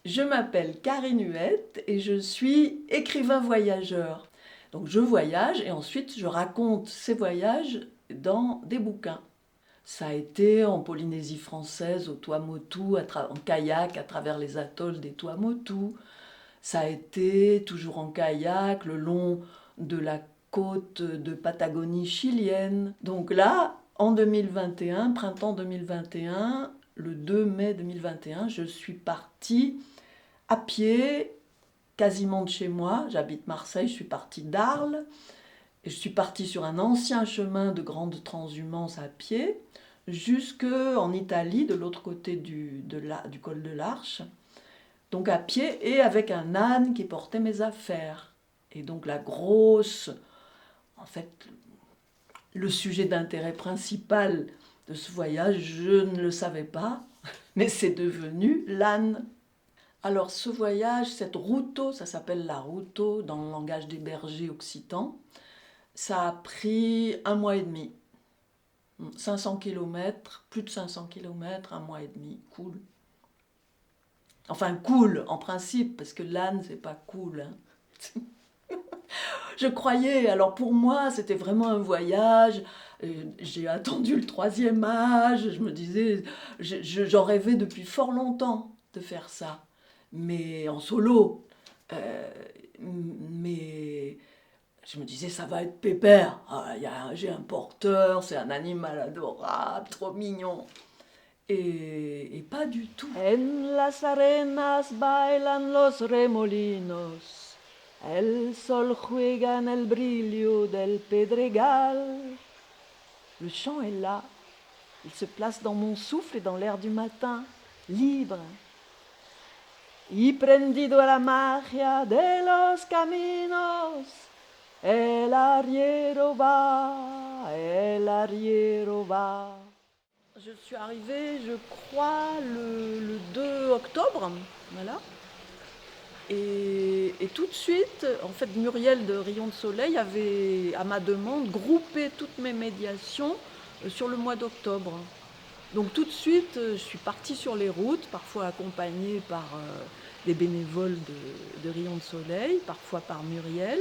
Je m'appelle Karine Huette et je suis écrivain voyageur. Donc je voyage et ensuite je raconte ces voyages dans des bouquins. Ça a été en Polynésie française, au Tuamotu, en kayak à travers les atolls des Tuamotu. Ça a été toujours en kayak le long de la côte de Patagonie chilienne. Donc là, en 2021, printemps 2021, le 2 mai 2021, je suis partie à pied, quasiment de chez moi. J'habite Marseille, je suis partie d'Arles. Et je suis partie sur un ancien chemin de grande transhumance à pied, jusque en Italie, de l'autre côté du col de l'Arche. Donc à pied et avec un âne qui portait mes affaires. Et donc en fait, le sujet d'intérêt principal de ce voyage, je ne le savais pas, mais c'est devenu l'âne. Alors ce voyage, cette routo, ça s'appelle la routo dans le langage des bergers occitans, ça a pris 1 mois et demi. 500 km, plus de 500 km, 1 mois et demi, cool. Enfin cool en principe, parce que l'âne c'est pas cool. Hein. Je croyais, alors pour moi c'était vraiment un voyage, j'ai attendu le troisième âge, je me disais, j'en rêvais depuis fort longtemps de faire ça, mais en solo. Euh, mais je me disais, ça va être pépère. Ah, j'ai un porteur, c'est un animal adorable, trop mignon. Et pas du tout. En las arenas bailan los remolinos. El sol juega en el brillo del pedregal. Le chant est là. Il se place dans mon souffle et dans l'air du matin, libre. Y prendido a la magia de los caminos. El arriero va, el arriero va. Je suis arrivée, je crois, le 2 octobre, voilà. Et tout de suite, en fait, Muriel de Rayon de Soleil avait, à ma demande, groupé toutes mes médiations sur le mois d'octobre. Donc tout de suite, je suis partie sur les routes, parfois accompagnée par des bénévoles de Rayon de Soleil, parfois par Muriel,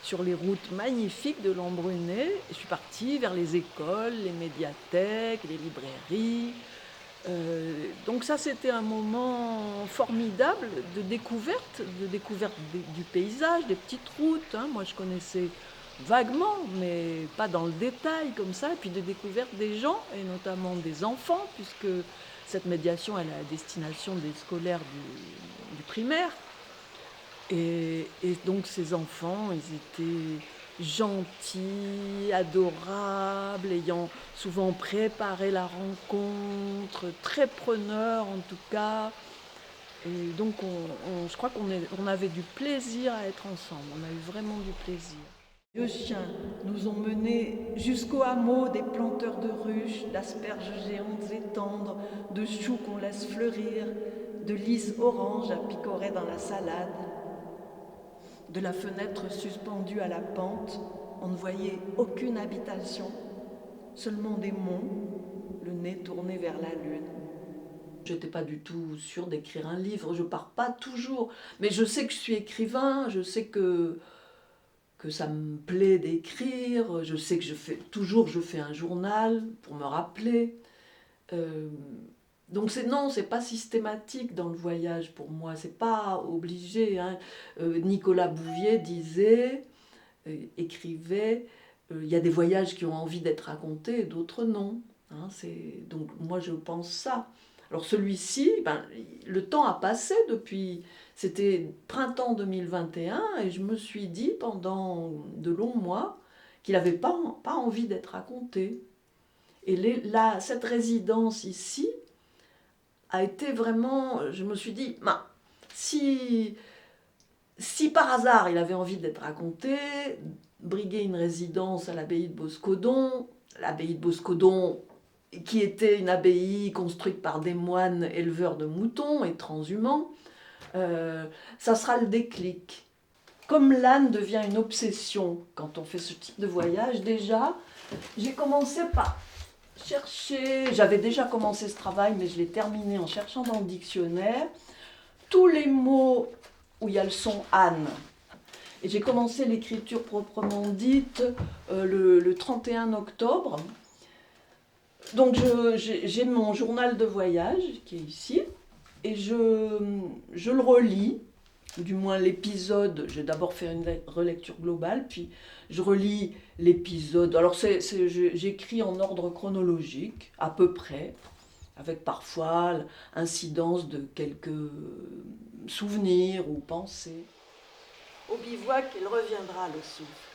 sur les routes magnifiques de l'Embrunet. Je suis partie vers les écoles, les médiathèques, les librairies. Donc ça, c'était un moment formidable de découverte du paysage, des petites routes. Hein. Moi, je connaissais vaguement, mais pas dans le détail comme ça. Et puis de découverte des gens, et notamment des enfants, puisque cette médiation, elle est à destination des scolaires du primaire. Et donc ces enfants, ils étaient gentils, adorables, ayant souvent préparé la rencontre, très preneurs en tout cas. Et donc je crois qu'on avait du plaisir à être ensemble, on a eu vraiment du plaisir. Les chiens nous ont menés jusqu'au hameau des planteurs de ruches, d'asperges géantes et tendres, de choux qu'on laisse fleurir, de lys orange à picorer dans la salade. De la fenêtre suspendue à la pente, on ne voyait aucune habitation, seulement des monts, le nez tourné vers la lune. Je n'étais pas du tout sûre d'écrire un livre, je pars pas toujours, mais je sais que je suis écrivain, je sais que ça me plaît d'écrire, je sais que je fais un journal pour me rappeler. Donc non, c'est pas systématique dans le voyage pour moi, c'est pas obligé. Hein. Nicolas Bouvier disait, écrivait, il y a des voyages qui ont envie d'être racontés, d'autres non. Hein, donc moi je pense ça. Alors celui-ci, le temps a passé depuis, c'était printemps 2021 et je me suis dit pendant de longs mois qu'il n'avait pas envie d'être raconté. Et cette résidence ici a été vraiment, je me suis dit, si par hasard il avait envie d'être raconté, briguer une résidence à l'abbaye de Boscodon qui était une abbaye construite par des moines éleveurs de moutons et transhumants, ça sera le déclic. Comme l'âne devient une obsession quand on fait ce type de voyage, déjà, j'ai commencé par chercher, j'avais déjà commencé ce travail, mais je l'ai terminé en cherchant dans le dictionnaire, tous les mots où il y a le son Anne. Et j'ai commencé l'écriture proprement dite le 31 octobre. Donc j'ai mon journal de voyage qui est ici, et je le relis, du moins l'épisode. J'ai d'abord fait une relecture globale, puis je relis l'épisode. Alors j'écris en ordre chronologique, à peu près, avec parfois l'incidence de quelques souvenirs ou pensées. Au bivouac, il reviendra le souffle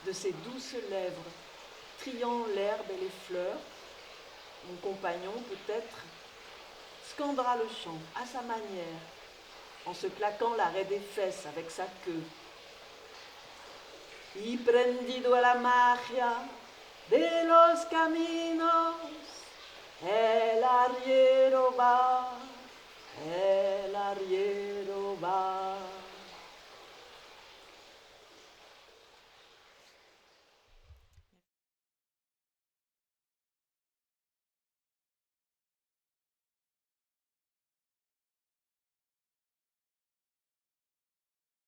de ses douces lèvres, triant l'herbe et les fleurs. Mon compagnon, peut-être, scandera le chant à sa manière, en se claquant l'arrêt des fesses avec sa queue. Y prendido a la magia de los caminos, el arriero va